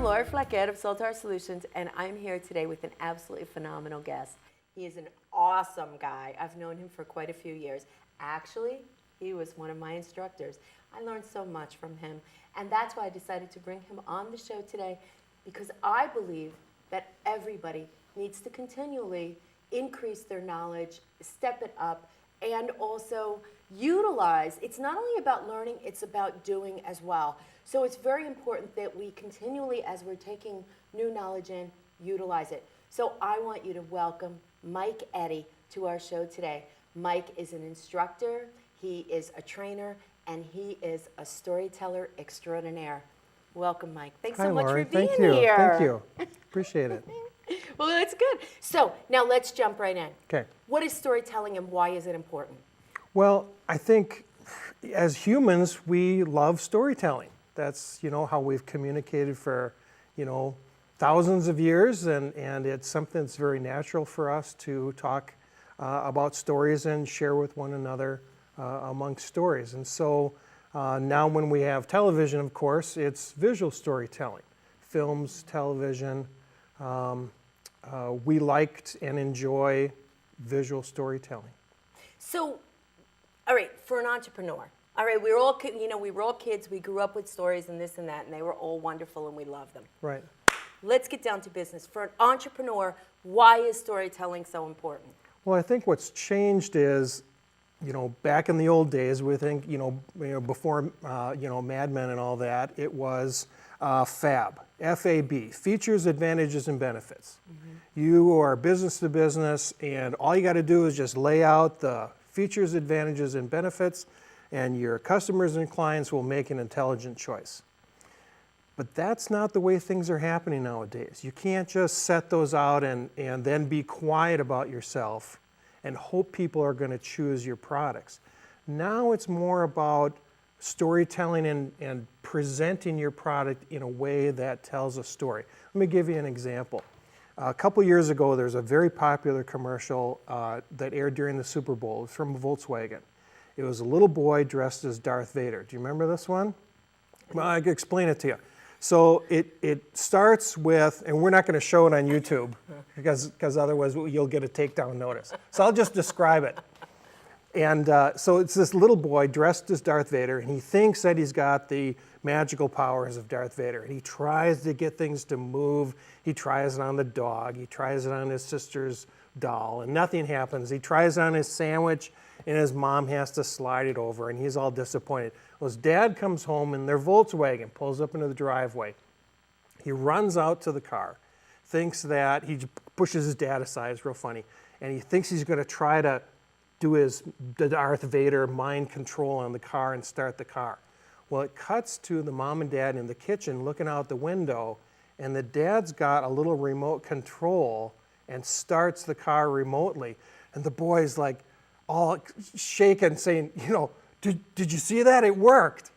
Laura Flaquette of Soltar Solutions, and I'm here today with an absolutely phenomenal guest. He is an awesome guy. I've known him for quite a few years. Actually, he was one of my instructors. I learned so much from him, and that's why I decided to bring him on the show today, because I believe that everybody needs to continually increase their knowledge, step it up, and also utilize. It's not only about learning, it's about doing as well. So it's very important that we continually, as we're taking new knowledge in, utilize it. So I want you to welcome Mike Eddy to our show today. Mike is an instructor, he is a trainer, and he is a storyteller extraordinaire. Welcome, Mike. Thanks so much for being here. Thank you. Appreciate it. Well, that's good. So now let's jump right in. Okay. What is storytelling and why is it important? Well, I think as humans, we love storytelling. That's, how we've communicated for, thousands of years, and it's something that's very natural for us to talk about stories and share with one another amongst stories. And so now when we have television, of course, it's visual storytelling. Films, television. We liked and enjoy visual storytelling. So, all right, for an entrepreneur, all right, we were all kids, we grew up with stories and this and that, and they were all wonderful and we loved them. Right. Let's get down to business. For an entrepreneur, why is storytelling so important? Well, I think what's changed is, back in the old days, we think, before, Mad Men and all that, it was FAB, F-A-B, features, advantages, and benefits. Mm-hmm. You are business to business, and all you got to do is just lay out the features, advantages, and benefits, and your customers and clients will make an intelligent choice. But that's not the way things are happening nowadays. You can't just set those out and then be quiet about yourself and hope people are going to choose your products. Now it's more about storytelling and presenting your product in a way that tells a story. Let me give you an example. A couple years ago, there's a very popular commercial that aired during the Super Bowl. It was from Volkswagen. It was a little boy dressed as Darth Vader. Do you remember this one? Well, I can explain it to you. So it starts with, and we're not going to show it on YouTube because otherwise you'll get a takedown notice. So I'll just describe it. And so it's this little boy dressed as Darth Vader, and he thinks that he's got the magical powers of Darth Vader. And he tries to get things to move. He tries it on the dog. He tries it on his sister's doll, and nothing happens. He tries it on his sandwich, and his mom has to slide it over, and he's all disappointed. Well, his dad comes home, and their Volkswagen pulls up into the driveway. He runs out to the car, thinks that he pushes his dad aside. It's real funny. And he thinks he's going to try to do the Darth Vader mind control on the car and start the car. Well, it cuts to the mom and dad in the kitchen looking out the window, and the dad's got a little remote control and starts the car remotely. And the boy's like all shaken, saying, did you see that? It worked.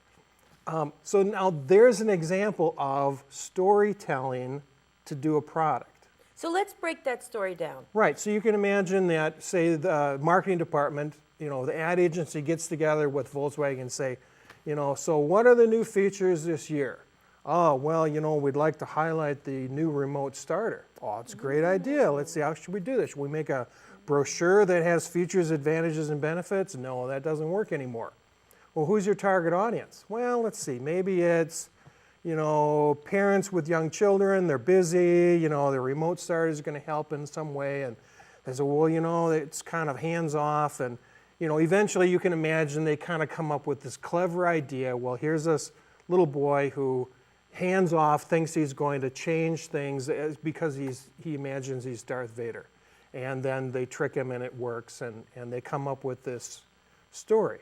So now there's an example of storytelling to do a product. So let's break that story down. Right, so you can imagine that, say, the marketing department, the ad agency gets together with Volkswagen and say, so what are the new features this year? Oh, well, we'd like to highlight the new remote starter. Oh, it's a great idea. Let's see, how should we do this? Should we make a brochure that has features, advantages, and benefits? No, that doesn't work anymore. Well, who's your target audience? Well, let's see, maybe it's, parents with young children, they're busy, the remote starter is going to help in some way. And they say, well, it's kind of hands-off. And, eventually you can imagine they kind of come up with this clever idea. Well, here's this little boy who hands-off thinks he's going to change things because he imagines he's Darth Vader. And then they trick him and it works, and they come up with this story.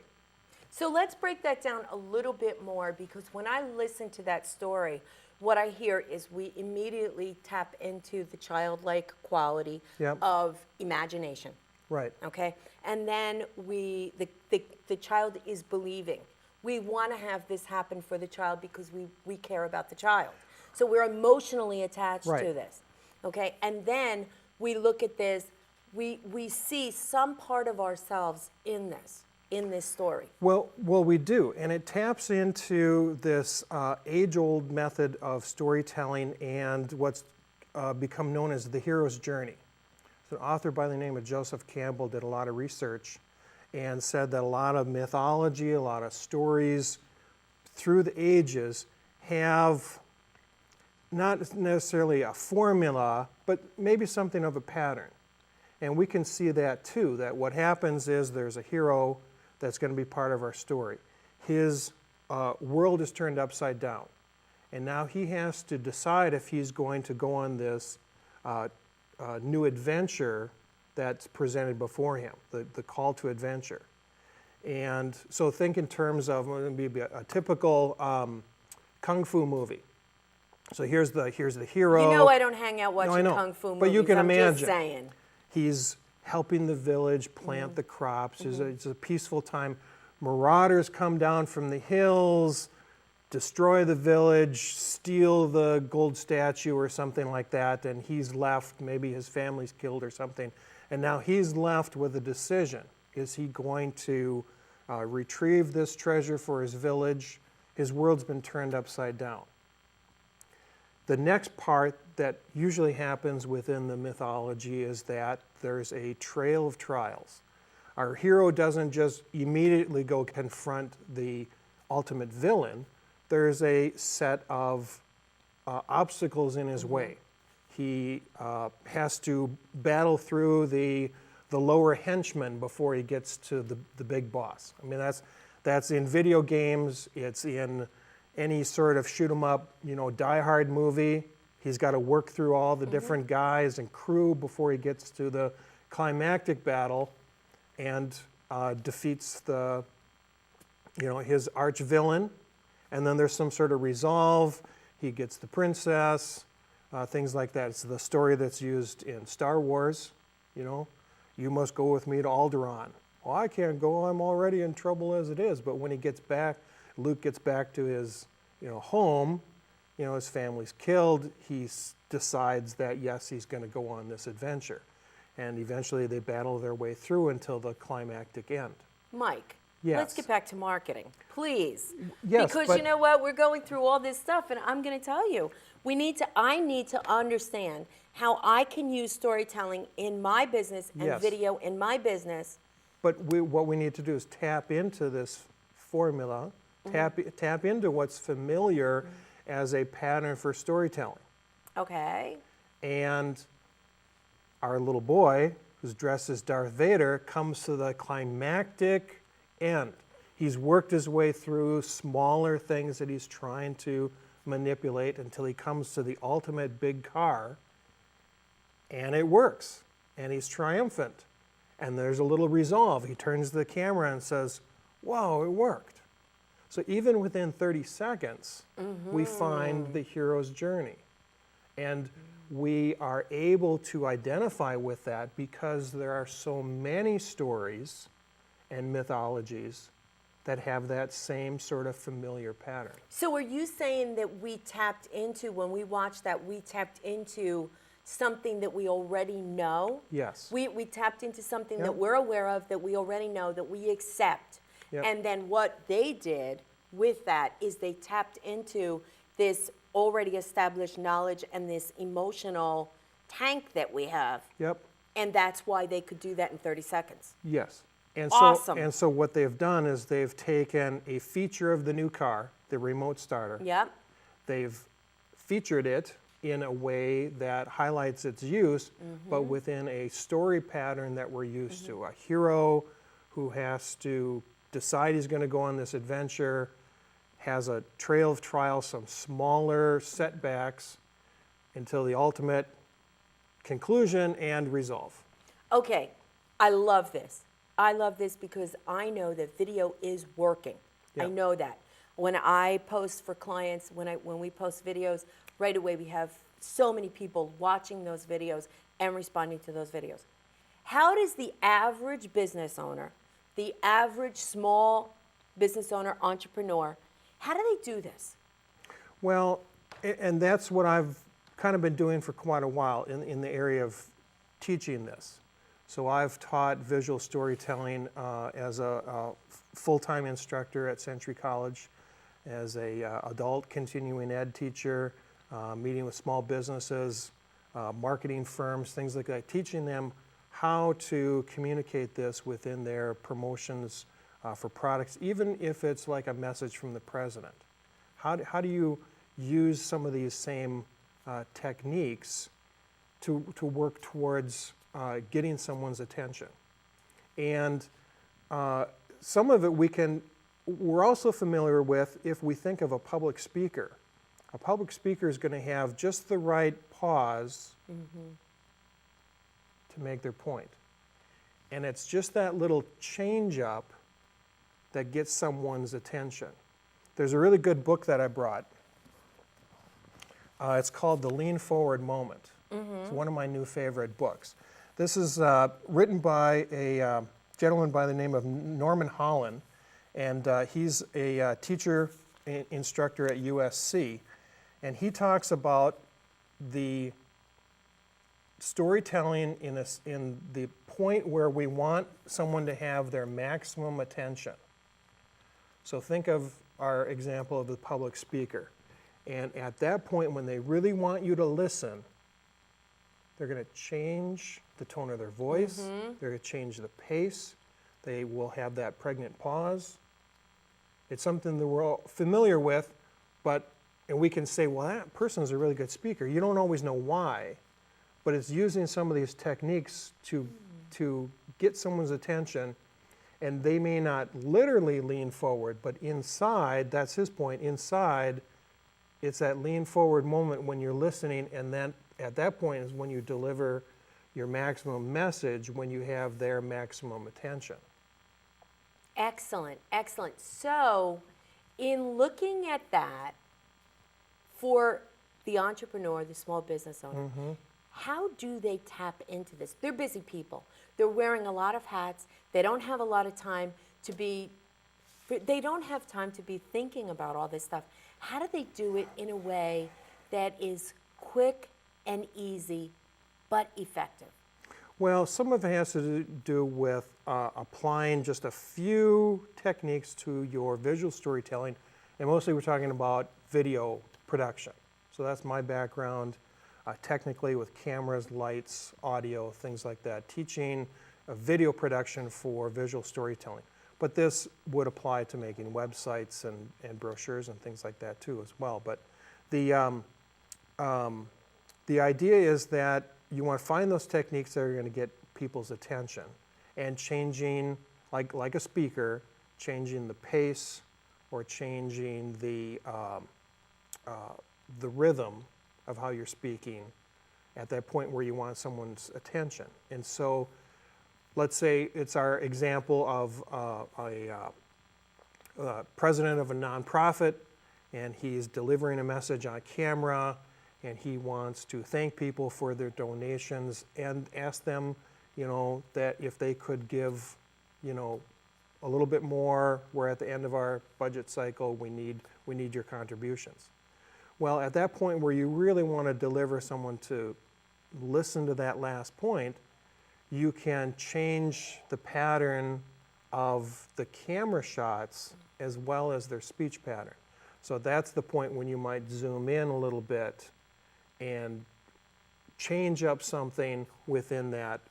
So let's break that down a little bit more, because when I listen to that story, what I hear is we immediately tap into the childlike quality of imagination. Right. Okay? And then the child is believing. We want to have this happen for the child because we care about the child. So we're emotionally attached to this. Okay? And then we look at this, we see some part of ourselves in this. in this story? Well, we do, and it taps into this age-old method of storytelling and what's become known as the hero's journey. So an author by the name of Joseph Campbell did a lot of research and said that a lot of mythology, a lot of stories through the ages have not necessarily a formula, but maybe something of a pattern. And we can see that too, that what happens is there's a hero that's going to be part of our story. His world is turned upside down. And now he has to decide if he's going to go on this new adventure that's presented before him, the call to adventure. And so think in terms of maybe a typical kung fu movie. So here's the hero. You know I don't hang out watching No, I know. kung fu movies. But you can I'm imagine. Just saying. He's helping the village plant the crops. It's a peaceful time. Marauders come down from the hills, destroy the village, steal the gold statue or something like that, and he's left, maybe his family's killed or something, and now he's left with a decision. Is he going to retrieve this treasure for his village? His world's been turned upside down. The next part that usually happens within the mythology is that there's a trail of trials. Our hero doesn't just immediately go confront the ultimate villain. There's a set of obstacles in his way. He has to battle through the lower henchmen before he gets to the big boss. I mean, that's in video games. It's in any sort of shoot 'em up, Die Hard movie. He's got to work through all the different guys and crew before he gets to the climactic battle and defeats his arch villain. And then there's some sort of resolve. He gets the princess, things like that. It's the story that's used in Star Wars. You must go with me to Alderaan. Well, I can't go. I'm already in trouble as it is. But when he gets back, Luke gets back to his, home. His family's killed. He decides that yes, he's going to go on this adventure, and eventually they battle their way through until the climactic end. Mike, yes. Let's get back to marketing, please. Yes, because you know what? We're going through all this stuff, and I'm going to tell you, I need to understand how I can use storytelling in my business and yes. video in my business. But what we need to do is tap into this formula, tap into what's familiar as a pattern for storytelling. Okay. And our little boy, who's dressed as Darth Vader, comes to the climactic end. He's worked his way through smaller things that he's trying to manipulate until he comes to the ultimate big car, and it works, and he's triumphant. And there's a little resolve. He turns to the camera and says, "Whoa, it worked." So even within 30 seconds, we find the hero's journey. And we are able to identify with that because there are so many stories and mythologies that have that same sort of familiar pattern. So are you saying that when we watched that, we tapped into something that we already know? Yes. We tapped into something Yep. that we're aware of, that we already know, that we accept. Yep. And then what they did with that is they tapped into this already established knowledge and this emotional tank that we have. Yep. And that's why they could do that in 30 seconds. Yes. And Awesome. So what they've done is they've taken a feature of the new car, the remote starter. Yep. They've featured it in a way that highlights its use, but within a story pattern that we're used to. A hero who has to decide he's going to go on this adventure, has a trail of trials, some smaller setbacks, until the ultimate conclusion and resolve. Okay, I love this. I love this because I know that video is working. I Yeah. know that. When I post for clients, when we post videos, right away we have so many people watching those videos and responding to those videos. How does the average business owner, the average small business owner, entrepreneur, how do they do this? Well, and that's what I've kind of been doing for quite a while in the area of teaching this. So I've taught visual storytelling as a full-time instructor at Century College, as a adult continuing ed teacher, meeting with small businesses, marketing firms, things like that, teaching them how to communicate this within their promotions for products, even if it's like a message from the president. How do you use some of these same techniques to work towards getting someone's attention? And some of it we're also familiar with if we think of a public speaker. A public speaker is going to have just the right pause to make their point. And it's just that little change up that gets someone's attention. There's a really good book that I brought. It's called The Lean Forward Moment. It's one of my new favorite books. This is written by a gentleman by the name of Norman Holland, and he's a teacher instructor at USC, and he talks about the storytelling in the point where we want someone to have their maximum attention. So think of our example of the public speaker. And at that point, when they really want you to listen, they're going to change the tone of their voice, they're going to change the pace, they will have that pregnant pause. It's something that we're all familiar with, and we can say, well, that person's a really good speaker. You don't always know why, but it's using some of these techniques to get someone's attention, and they may not literally lean forward, but inside, that's his point, inside, it's that lean forward moment when you're listening, and then at that point is when you deliver your maximum message, when you have their maximum attention. Excellent, excellent. So, in looking at that, for the entrepreneur, the small business owner, how do they tap into this? They're busy people. They're wearing a lot of hats. They don't have a lot of time to be, they don't have time to be thinking about all this stuff. How do they do it in a way that is quick and easy, but effective? Well, some of it has to do with applying just a few techniques to your visual storytelling, and mostly we're talking about video production. So that's my background, technically with cameras, lights, audio, things like that, teaching video production for visual storytelling. But this would apply to making websites and brochures and things like that too as well. But the idea is that you want to find those techniques that are going to get people's attention, and changing, like a speaker, changing the pace or changing the rhythm of how you're speaking at that point where you want someone's attention. And so let's say it's our example of a president of a nonprofit, and he's delivering a message on camera, and he wants to thank people for their donations and ask them, that if they could give, a little bit more. We're at the end of our budget cycle. We need your contributions. Well, at that point where you really want to deliver someone to listen to that last point, you can change the pattern of the camera shots as well as their speech pattern. So that's the point when you might zoom in a little bit and change up something within that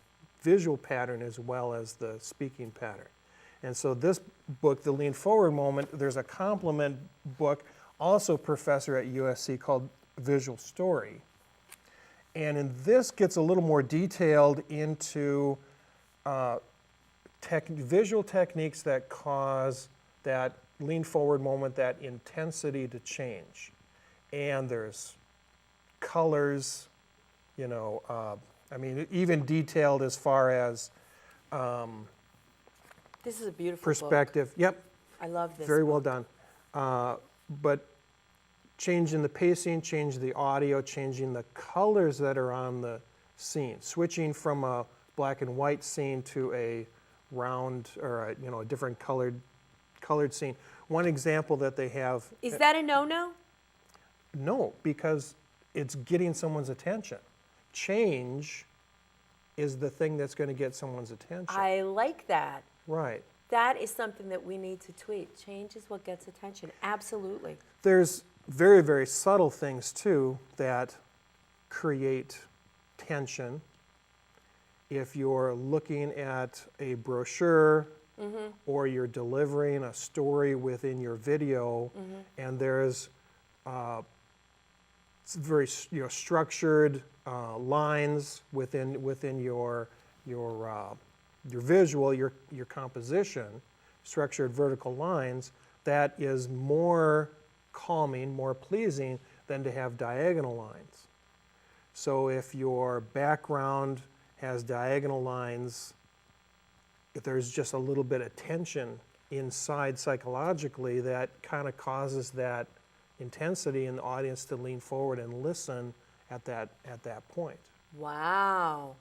visual pattern as well as the speaking pattern. And so this book, The Lean Forward Moment, there's a complement book, also professor at USC, called Visual Story. And in this gets a little more detailed into visual techniques that cause that lean forward moment, that intensity to change. And there's colors, even detailed as far as this is a beautiful perspective. book. Yep. I love this. Very book. well done. But changing the pacing, changing the audio, changing the colors that are on the scene, switching from a black and white scene to a round or a different colored scene. One example that they have. Is that a no-no? No, because it's getting someone's attention. Change is the thing that's going to get someone's attention. I like that. Right. That is something that we need to tweet. Change is what gets attention. Absolutely. There's very, very subtle things too that create tension. If you're looking at a brochure or you're delivering a story within your video and there's very structured lines within your visual, your composition, structured vertical lines, that is more calming, more pleasing than to have diagonal lines. So if your background has diagonal lines, if there's just a little bit of tension inside psychologically, that kind of causes that intensity in the audience to lean forward and listen at that point. Wow.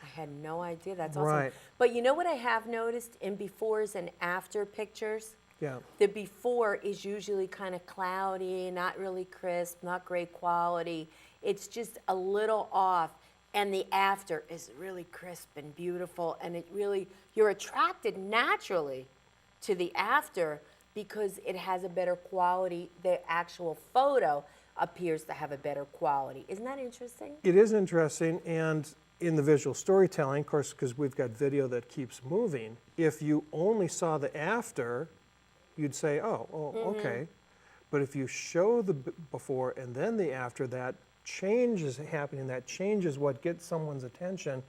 I had no idea. That's awesome. Right. But you know what I have noticed in befores and after pictures? Yeah. The before is usually kind of cloudy, not really crisp, not great quality. It's just a little off. And the after is really crisp and beautiful. And it really, you're attracted naturally to the after because it has a better quality. The actual photo appears to have a better quality. Isn't that interesting? It is interesting, and in the visual storytelling, of course, because we've got video that keeps moving, if you only saw the after, you'd say, oh, okay. But if you show the before and then the after, that change is happening, that changes what gets someone's attention,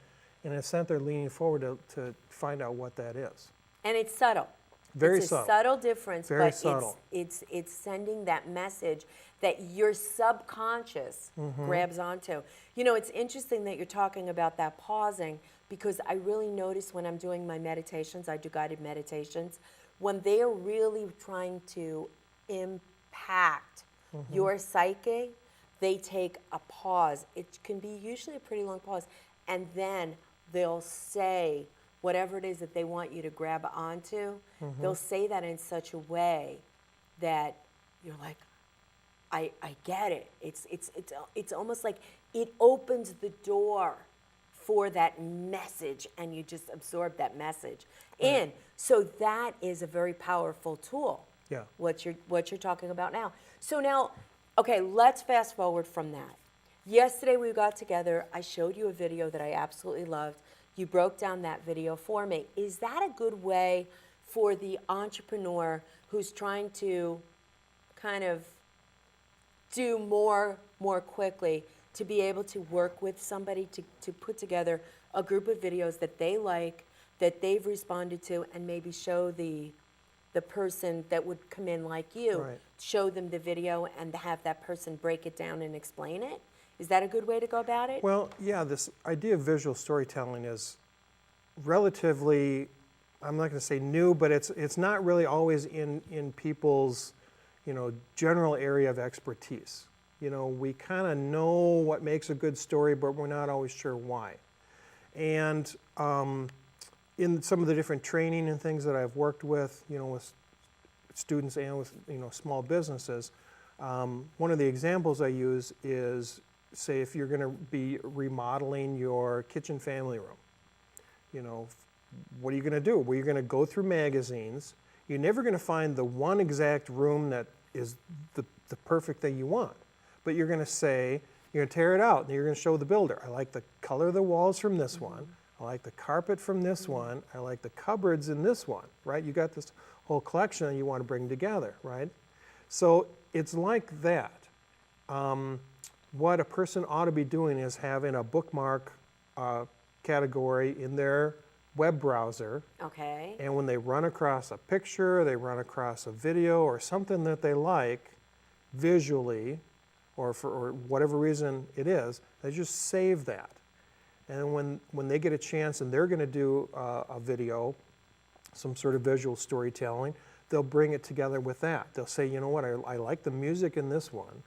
and in a sense they're leaning forward to find out what that is. And it's subtle. Very it's subtle. a subtle difference, Very but subtle. it's sending that message that your subconscious grabs onto. You know, it's interesting that you're talking about that pausing, because I really notice when I'm doing my meditations, I do guided meditations, when they are really trying to impact your psyche, they take a pause. It can be usually a pretty long pause, and then they'll say whatever it is that they want you to grab onto. They'll say that in such a way that you're like, I get it. It's almost like it opens the door for that message, and you just absorb that message in. So that is a very powerful tool. Yeah. What you're talking about now. So now, okay, let's fast forward from that. Yesterday we got together. I showed you a video that I absolutely loved. You broke down that video for me. Is that a good way for the entrepreneur who's trying to kind of do more quickly to be able to work with somebody to put together a group of videos that they like, that they've responded to, and maybe show the person that would come in like you, Right. show them the video and have that person break it down and explain it? Is that a good way to go about it? Well, yeah, this idea of visual storytelling is relatively, I'm not going to say new, but it's not really always in people's, general area of expertise. We kind of know what makes a good story, but we're not always sure why. And in some of the different training and things that I've worked with, with students and with, small businesses, one of the examples I use is, say, if you're going to be remodeling your kitchen family room, what are you going to do? Well, you're going to go through magazines. You're never going to find the one exact room that is the perfect thing you want. But you're going to say, you're going to tear it out, and you're going to show the builder, I like the color of the walls from this one. I like the carpet from this one. I like the cupboards in this one, right? You got this whole collection that you want to bring together, right? So it's like that. What a person ought to be doing is having a bookmark category in their web browser. Okay. And when they run across a picture, they run across a video or something that they like visually, or for whatever reason it is, they just save that. And when they get a chance and they're going to do a video, some sort of visual storytelling, they'll bring it together with that. They'll say, you know what, I like the music in this one.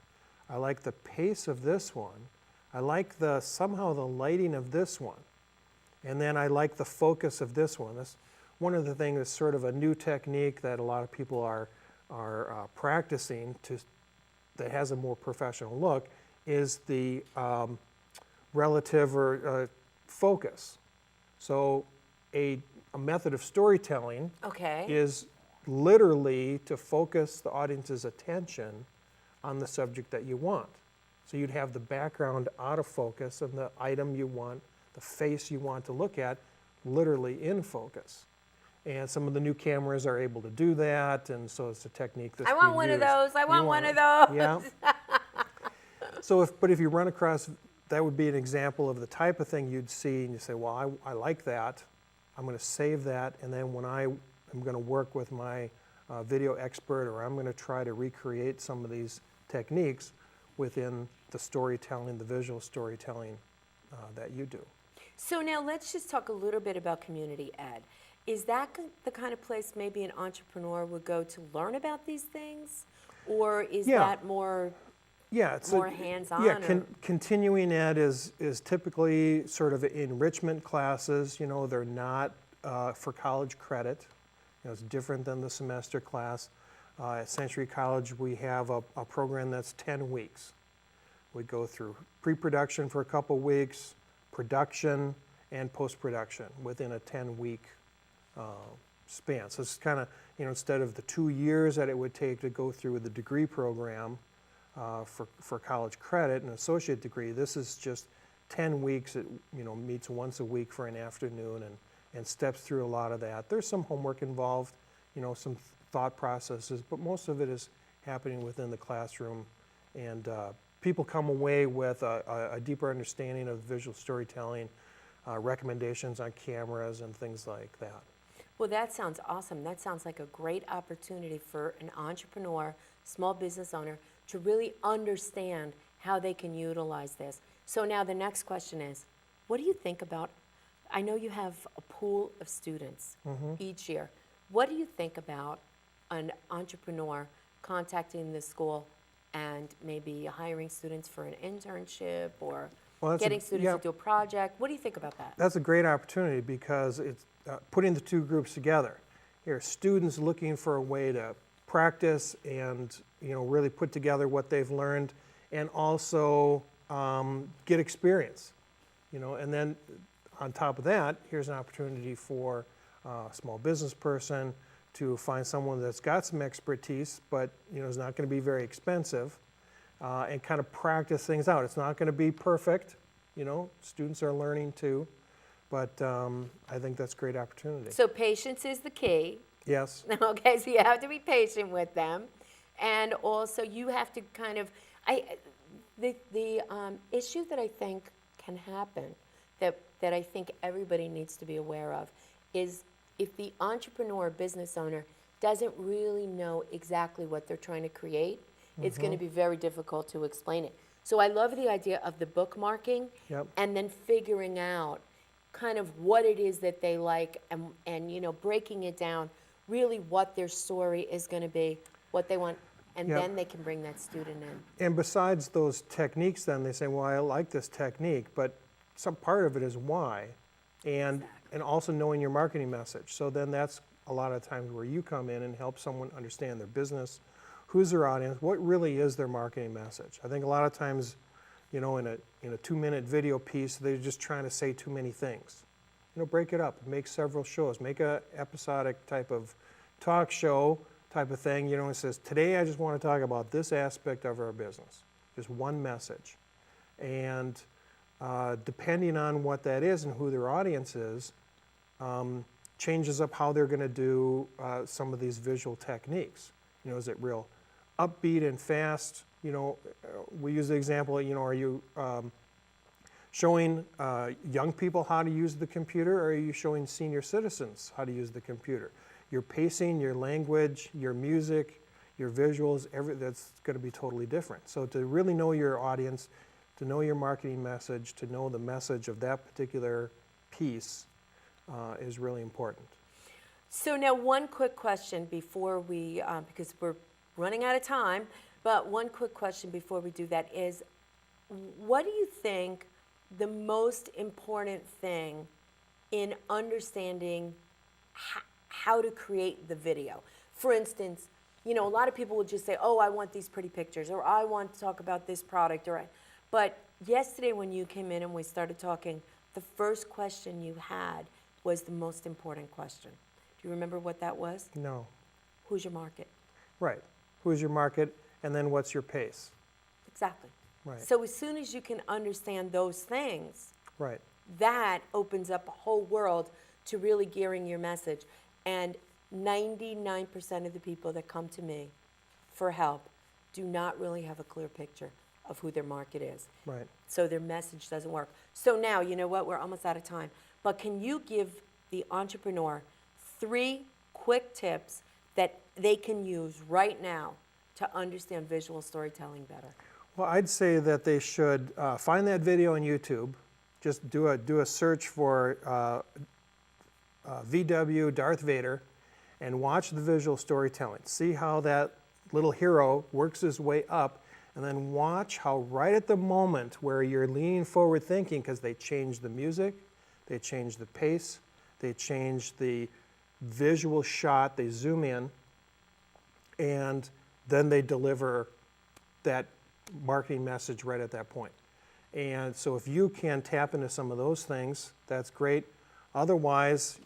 I like the pace of this one. I like somehow the lighting of this one. And then I like the focus of this one. That's one of the things that's sort of a new technique that a lot of people are practicing that has a more professional look, is the relative or focus. So a method of storytelling Okay. is literally to focus the audience's attention on the subject that you want. So you'd have the background out of focus and the item you want, the face you want to look at, literally in focus. And some of the new cameras are able to do that, and so it's a technique that's I being want one of used. those. I You want one of it. those. Yeah. So if you run across, that would be an example of the type of thing you'd see, and you say, well, I like that. I'm going to save that, and then when I am going to work with my video expert, or I'm going to try to recreate some of these techniques within the storytelling, the visual storytelling that you do. So now let's just talk a little bit about community ed. Is that the kind of place maybe an entrepreneur would go to learn about these things? Or is Yeah. that more Yeah, more hands-on? Yeah, or- continuing ed is typically sort of enrichment classes. You know, they're not for college credit. You know, it's different than the semester class. At Century College, we have a program that's 10 weeks. We go through pre-production for a couple weeks, production, and post-production within a 10-week span. So it's kind of, you know, instead of the 2 years that it would take to go through the degree program for college credit, an associate degree, this is just 10 weeks. It, you know, meets once a week for an afternoon and steps through a lot of that. There's some homework involved, you know, some thought processes, but most of it is happening within the classroom. And people come away with a deeper understanding of visual storytelling, recommendations on cameras and things like that. Well, that sounds awesome. That sounds like a great opportunity for an entrepreneur, small business owner, to really understand how they can utilize this. So now the next question is, what do you think about, I know you have a pool of students each year. What do you think about an entrepreneur contacting the school and maybe hiring students for an internship or getting students to do a project? What do you think about that? That's a great opportunity because it's putting the two groups together. Here, students looking for a way to practice and, you know, really put together what they've learned, and also get experience, you know. And then on top of that, here's an opportunity for a small business person to find someone that's got some expertise, but, you know, is not going to be very expensive, and kind of practice things out. It's not going to be perfect, you know. Students are learning too. But I think that's a great opportunity. So patience is the key. Yes. Okay, so you have to be patient with them. And also you have to kind of, the issue that I think can happen, that I think everybody needs to be aware of, is if the entrepreneur, business owner, doesn't really know exactly what they're trying to create, it's going to be very difficult to explain it. So I love the idea of the bookmarking and then figuring out kind of what it is that they like and you know, breaking it down, really what their story is going to be, what they want, and then they can bring that student in. And besides those techniques, then they say, well, I like this technique, but some part of it is why, and also knowing your marketing message. So then that's a lot of times where you come in and help someone understand their business, who's their audience, what really is their marketing message. I think a lot of times, you know, in a 2-minute video piece, they're just trying to say too many things. You know, break it up, make several shows, make a episodic type of talk show type of thing. You know, it says, today I just want to talk about this aspect of our business, just one message. And depending on what that is and who their audience is, changes up how they're going to do some of these visual techniques. You know, is it real upbeat and fast? You know, we use the example, you know, are you showing young people how to use the computer, or are you showing senior citizens how to use the computer? Your pacing, your language, your music, your visuals, that's going to be totally different. So to really know your audience, to know your marketing message, to know the message of that particular piece is really important. So now one quick question before we, because we're running out of time, but one quick question before we do that is, what do you think the most important thing in understanding how to create the video? For instance, you know, a lot of people will just say, oh, I want these pretty pictures, or I want to talk about this product, but yesterday when you came in and we started talking the first question you had was the most important question. Do you remember what that was? No. Who's your market? Right. Who's your market, and then what's your pace? Exactly. Right. So as soon as you can understand those things, Right. that opens up a whole world to really gearing your message. And 99% of the people that come to me for help do not really have a clear picture of who their market is. Right. So their message doesn't work. So now, you know what, we're almost out of time. But can you give the entrepreneur 3 quick tips that they can use right now to understand visual storytelling better? Well, I'd say that they should find that video on YouTube. Just do a search for VW Darth Vader and watch the visual storytelling. See how that little hero works his way up, and then watch how right at the moment where you're leaning forward thinking, because they change the music, they change the pace, they change the visual shot, they zoom in, and then they deliver that marketing message right at that point. And so if you can tap into some of those things, that's great. Otherwise,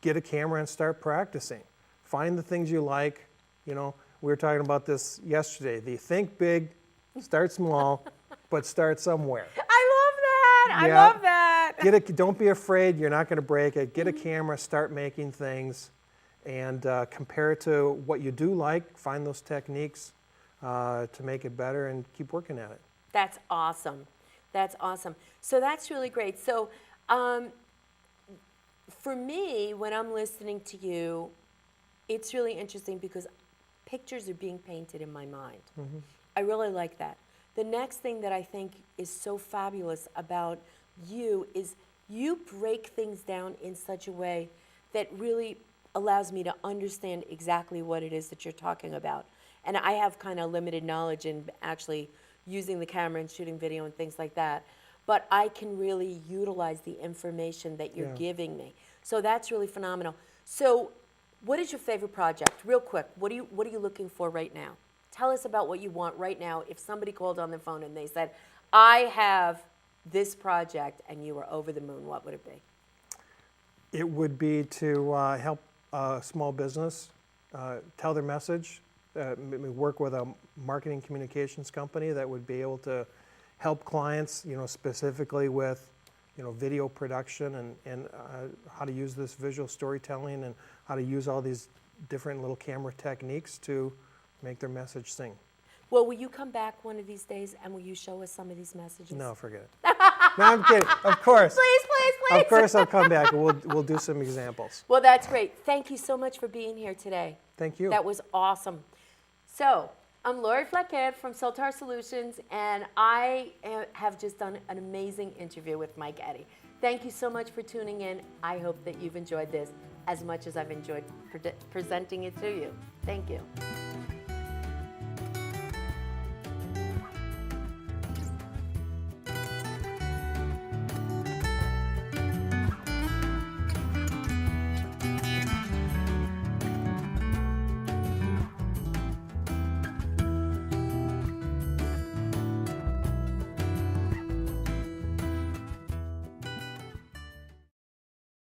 get a camera and start practicing. Find the things you like. We were talking about this yesterday. The think big, start small, but start somewhere. I love that. Yeah. I love that. Don't be afraid. You're not going to break it. Get a camera, start making things, and compare it to what you do like. Find those techniques to make it better and keep working at it. That's awesome. That's awesome. So that's really great. So for me, when I'm listening to you, it's really interesting because pictures are being painted in my mind. Mm-hmm. I really like that. The next thing that I think is so fabulous about you is you break things down in such a way that really allows me to understand exactly what it is that you're talking about. And I have kind of limited knowledge in actually using the camera and shooting video and things like that. But I can really utilize the information that you're giving me. So that's really phenomenal. So what is your favorite project? Real quick, what are you looking for right now? Tell us about what you want right now. If somebody called on the phone and they said, I have this project, and you were over the moon, what would it be? It would be to help a small business tell their message, work with a marketing communications company that would be able to help clients, specifically with, video production and how to use this visual storytelling and how to use all these different little camera techniques to make their message sing. Well, will you come back one of these days and will you show us some of these messages? No, forget it. No, I'm kidding. Of course. Please. Of course I'll come back and we'll do some examples. Well, that's great. Thank you so much for being here today. Thank you. That was awesome. So, I'm Lori Fleckhead from Soltar Solutions, and I have just done an amazing interview with Mike Eddy. Thank you so much for tuning in. I hope that you've enjoyed this as much as I've enjoyed presenting it to you. Thank you.